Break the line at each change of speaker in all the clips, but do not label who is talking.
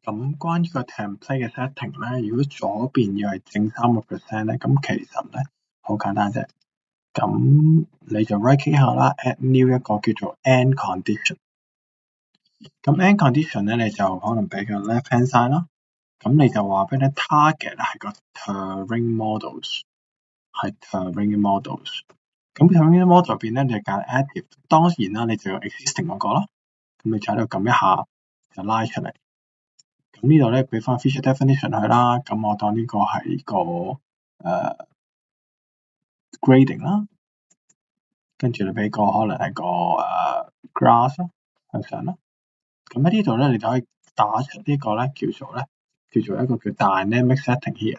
咁關於個 template 嘅 setting 咧，如果左邊要係正3%咧，咁其實咧好簡單啫。咁你就 right click 下啦 ，add new 一個叫做 end condition。咁 end condition 咧，你就可能俾個 left hand side 啦。咁你就話俾你 target 係個 terrain models， 係 terrain models。咁 terrain model 入邊咧，你就揀 active。當然啦，你就用 existing 嗰個咯。咁你就喺度撳一下，就拉出嚟。咁呢度咧俾翻 feature definition 佢啦。咁我當呢個係個grading 啦。跟住你俾個可能係個grass 向上啦。咁喺呢度咧，你就可以打出呢個咧叫做一個叫 dynamic setting here。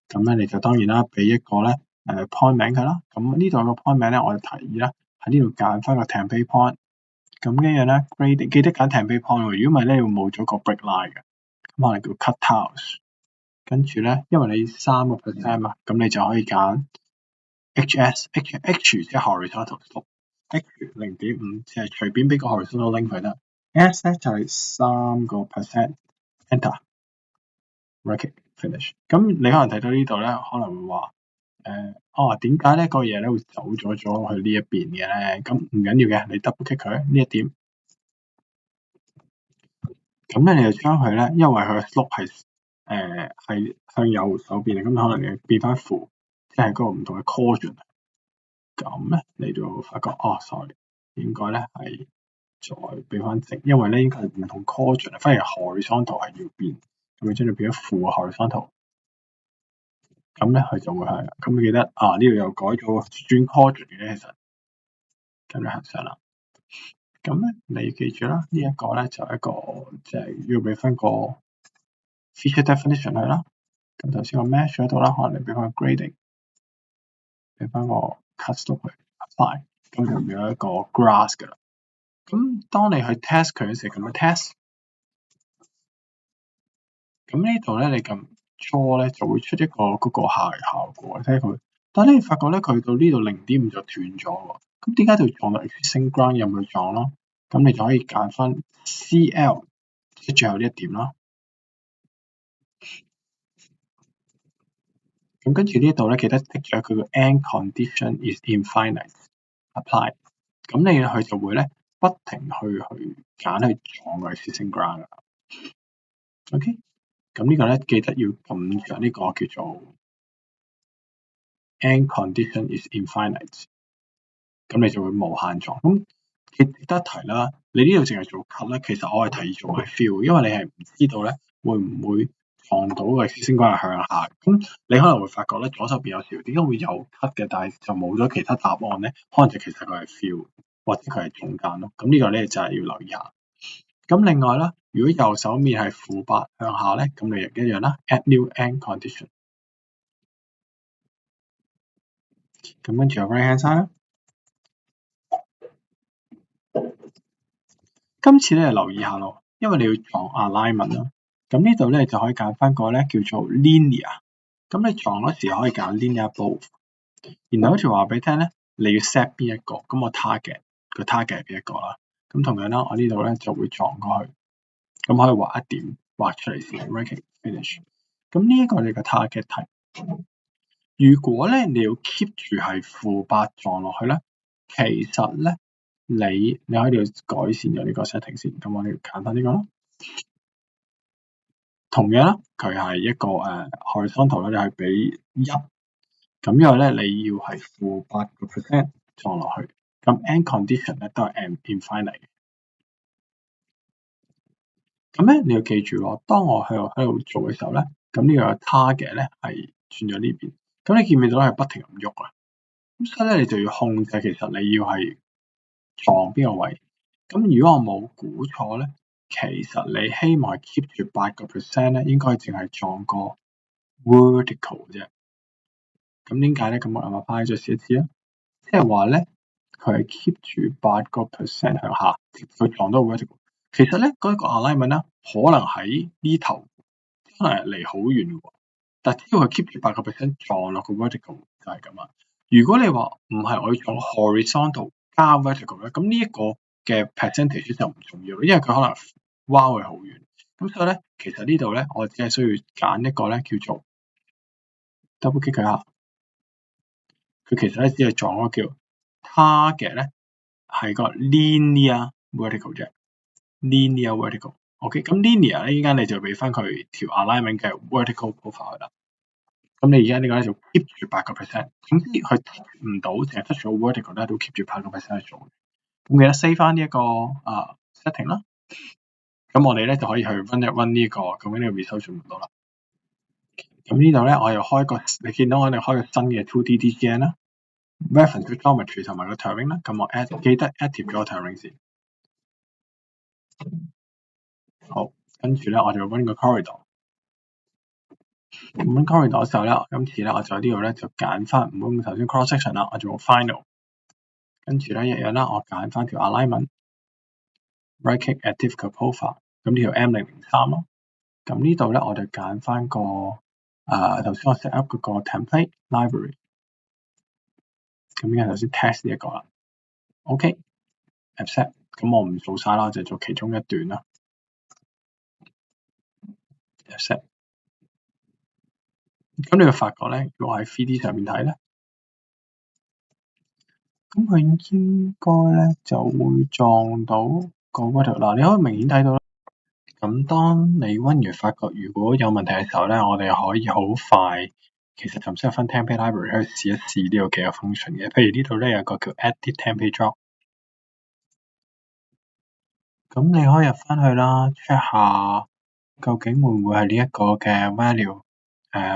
咁咧你就當然啦，俾一個咧point 名佢啦。咁呢度有個 point 名咧，我就提議啦，喺呢度揀翻個 template point。咁跟住咧 grading 記得揀 template point 喎，如果唔係咧會冇咗個 break line 嘅。咁可能叫 cut tiles。跟住咧，因為你3% 嘛，咁你就可以揀 HS， H 即係 horizontal slope，H 0.5即係隨便俾個 horizontal link 佢得。S 咧就係3%，enter right finish。咁你可能睇到呢度咧，可能會話點解呢個嘢咧會走咗去呢一邊嘅咧？咁唔緊要嘅，你 double click 佢呢一點，咁咧你就將佢咧，因為佢嘅 slope 係向右手邊嘅，咁可能你變翻負，即係嗰個唔同嘅 coordinate。咁咧你就發覺sorry， 應該咧係再俾翻正，因為咧應該係唔同 coordinate， 反而 horizontal 係要變，咁你將佢變咗負 horizontal。咁咧佢就會係，咁你記得呢度又改咗轉 coordinate 嘅其實，咁就行上啦。咁咧你記住啦，呢一個咧就一個即係要俾翻個 feature definition 佢啦。咁頭先個 mesh 喺度啦，可能你俾翻個 grading， 俾翻個 cut slope 去 apply， 咁就變咗一個 grass 噶啦。咁當你去 test 佢嘅時候，咁樣 test， 咁呢度咧你撳 draw 咧就會出一個嗰個效果，睇佢。但係你發覺咧佢到呢度 0.5 就斷咗喎。咁點解就撞到 existing ground 又唔去撞咯？咁你就可以揀翻 CL， 即係最後呢一點啦。咁跟住呢度咧，記得剔咗佢個 end condition is infinite apply。咁你佢就會咧不停去揀去撞個 existing ground 啦。OK， 咁呢個咧記得要撳著呢個叫做 end condition is infinite， 咁你就會無限撞。咁記得提啦，你呢度淨係做 cut 咧，其實我係提議做埋 fill， 因為你係唔知道咧會唔會撞到個 existing ground 係向下。咁你可能會發覺咧左手邊有條點解會有 cut 嘅，但係就冇咗其他答案咧？可能就其實佢係 fill 或者佢係中間咯。咁呢個咧就係要留意下。咁另外啦，如果右手面係-8向下咧，咁你亦一樣啦 ，add new end condition。咁跟住有 right hand side 啦。今次咧留意下咯，因為你要撞 alignment 啦。咁呢度咧就可以揀翻個咧叫做 linear。咁你撞嗰時可以揀 linear both。然後好似話俾你聽咧，你要 set 邊一個？咁我 target 個 target 係邊一個啦？咁同樣啦，我呢度咧就會撞過去。咁可以畫一點畫出嚟先 ，right finish。咁呢一個你個 target type。如果咧你要 keep 住係-8撞落去咧，其實咧你喺度改善咗呢個 setting 先。咁我哋揀翻呢個咯。同樣啦，佢係一個horizontal 咧，你係俾1。咁因為咧你要係-8% 撞落去，咁 end condition 咧都係 infinite。咁咧你要記住喎，當我喺度做嘅時候咧，咁呢個 target 咧係轉咗呢邊。咁你見唔見到係不停咁喐啊？咁所以咧你就要控制，其實你要係撞邊個位。咁如果我冇估錯咧，其實你希望係 keep 住8% 咧，應該淨係撞個 vertical 啫。咁點解咧？咁我啱啱翻去再試一次啊。即係話咧，佢係 keep 住8% 向下，佢撞到 vertical。其實咧嗰個 alignment 咧，可能喺呢頭，可能係離好遠喎。但只要佢 keep 住8% 撞落個 vertical 就係咁啊。如果你話唔係，我要撞 horizontal 加 vertical 咧，咁呢一個嘅 percentage 就唔重要，因為佢可能 wow 係好遠。咁所以咧，其實呢度咧，我只係需要揀一個咧叫做 double click 佢下，佢其實咧只係撞嗰個叫 target 咧係個 linear vertical 啫 ，linear vertical。OK， 咁 linear 咧依家你就俾翻佢條 alignment 嘅 vertical profile 啦。咁你而家呢個咧就 keep 住8%，總之佢 touch 唔到，淨係 touch 咗 vertical 咧都 keep 住8%去做。咁記得 save 翻呢一個setting 啦。咁我哋咧就可以去 run 一 run 呢個，咁呢個 result 做唔到啦。咁呢度咧我又開個，你見到我哋開個新嘅 2D DGN 啦 ，reference geometry 同埋個 terrain 啦。咁我記得 active 咗個 terrain 先。好，跟住咧我就 run 個 corridor。咁 corridor 嘅時候咧，今次咧我就喺呢度咧就揀翻，唔好咁頭先 cross section 啦，我做 final。跟住咧一樣啦，我揀翻條 alignment，right click active 個 profile，咁呢條 M003 咯。咁呢度咧我就揀翻個頭先我 set up 嗰個 template library。咁依家頭先 test 呢一個啦。OK，accept。咁我唔做晒啦，就做其中一段啦。accept。咁你會發覺咧，如果喺 3D 上面睇咧，咁佢應該咧就會撞到個 vertical。嗱，你可以明顯睇到啦。咁當你溫完發覺如果有問題嘅時候咧，我哋可以好快，其實就唔需要分 template library 去試一試呢個幾個 function 嘅。譬如呢度咧有個叫 edit template drop。咁你可以入翻去啦 ，check 下究竟會唔會係呢一個嘅 value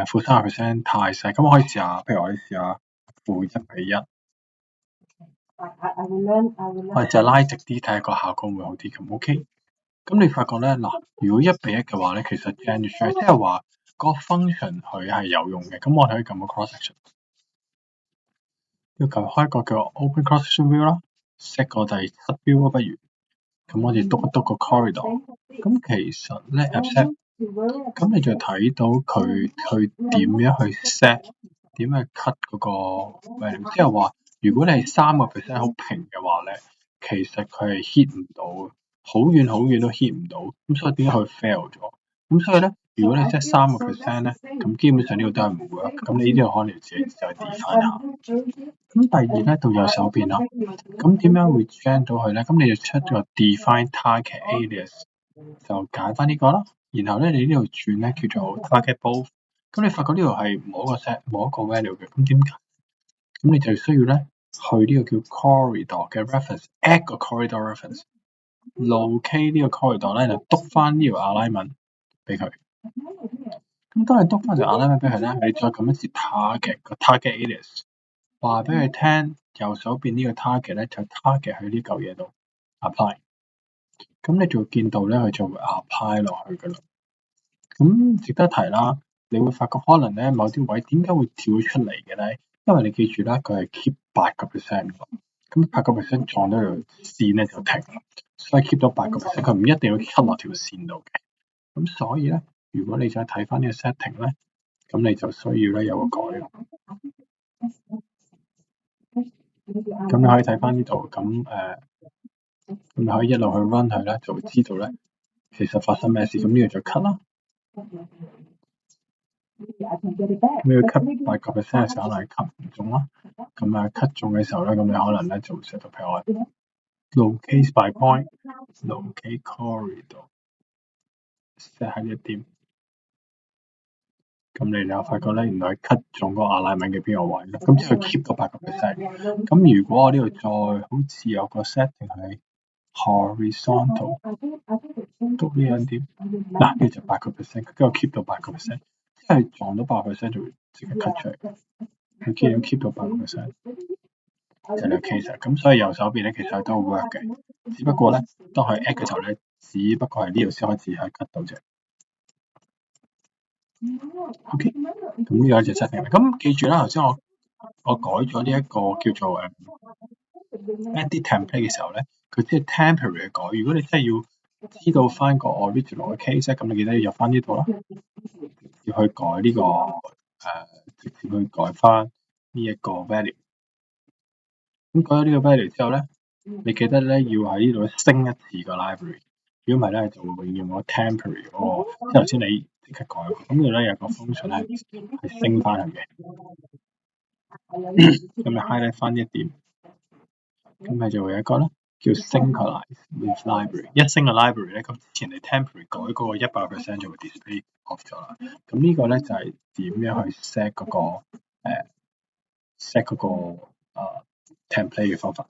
負30%太細。咁我可以試下，譬如我可以試下負1:1。我哋就拉直啲睇下個效果會好啲咁。OK。咁你發覺咧嗱，如果1:1嘅話咧，其實 generate 即係話個 function 佢係有用嘅。咁我哋可以撳個 cross section， 要求開個叫 open cross section view 啦 ，set 個第7 view 不如。咁我哋篤一篤個 corridor。咁其實咧 accept， 咁你就睇到佢點樣去 set， 點樣去 cut 嗰個 value， 即係話如果你係3% 好平嘅話咧，其實佢係 hit 唔到，好遠好遠都 hit 唔到。咁所以點解佢 fail 咗？咁所以咧，如果你 set 3% 咧，咁基本上呢個都係唔 work。咁你呢度可能自己再 define 下。咁第二咧到右手邊啦，咁點樣會 gen 到佢咧？咁你就出咗個 define target alias， 就揀翻呢個啦。然後咧你呢度轉咧叫做 target both。咁你發覺呢度係冇一個 set 冇一個 value 嘅。咁點解？咁你就需要咧去呢個叫 corridor 嘅 reference，add 個 corridor reference，locate 呢個 corridor 咧就篤翻呢條 alignment 俾佢。咁當你篤翻條 alignment 俾佢咧，你再撳一次 target 個 target alias。話俾佢聽，右手邊呢個 target 咧就 target 喺呢嚿嘢度 apply， 咁你就會見到咧佢就會 apply 落去噶啦。咁值得提啦，你會發覺可能咧某啲位點解會跳出嚟嘅咧？因為你記住啦，佢係 keep 8%，咁8%撞到條線咧就停啦，所以 keep 到8%，佢唔一定要 cut 落條線度嘅。咁所以咧，如果你再睇翻呢個 setting 咧，咁你就需要咧有個改。咁你可以睇翻呢度，咁你可以一路去 run 佢咧，就會知道咧其實發生咩事。咁呢個就 cut 啦。咁要 cut 8% 嘅時候，可能係 cut 唔中啦。咁cut 中嘅時候咧，咁你可能咧就會 set 到譬如話 locate by point，locate corridor，set 喺一點。咁你又發覺咧，原來係 cut 中嗰個 alignment 嘅邊個位咧？咁即係 keep 到8%。咁如果我呢度再好似有個 setting 係 horizontal， 篤呢兩點，嗱，呢就8%，跟住 keep 到8%，即係撞到8%就會即刻 cut 出嚟。佢既然 keep 到8%，就係 case。咁所以右手邊咧其實都 work 嘅，只不過咧當佢 add 嘅時候咧，只不過係呢度先開始係 cut 到啫。OK， 咁呢個就 setting 啦。咁記住啦，頭先我改咗呢一個叫做edit template 嘅時候咧，佢只係 temporary 嘅改。如果你真係要知道翻個 original 嘅 case， 咁你記得要入翻呢度啦，要去改呢個直接去改翻呢一個 value。咁改咗呢個 value 之後咧，你記得咧要喺呢度升一次個 library。如果唔係咧，就會用個 temporary 嗰個，即係頭先你即刻改過，咁度咧有個 function 咧係升翻去嘅，咁你 highlight 翻一點，咁你就會有一個咧叫 synchronize with library，一升個 library 咧，咁之前你 temporary 改嗰個100% 就會 display off 咗啦。咁呢個咧就係點樣去 set 嗰個template 嘅方法。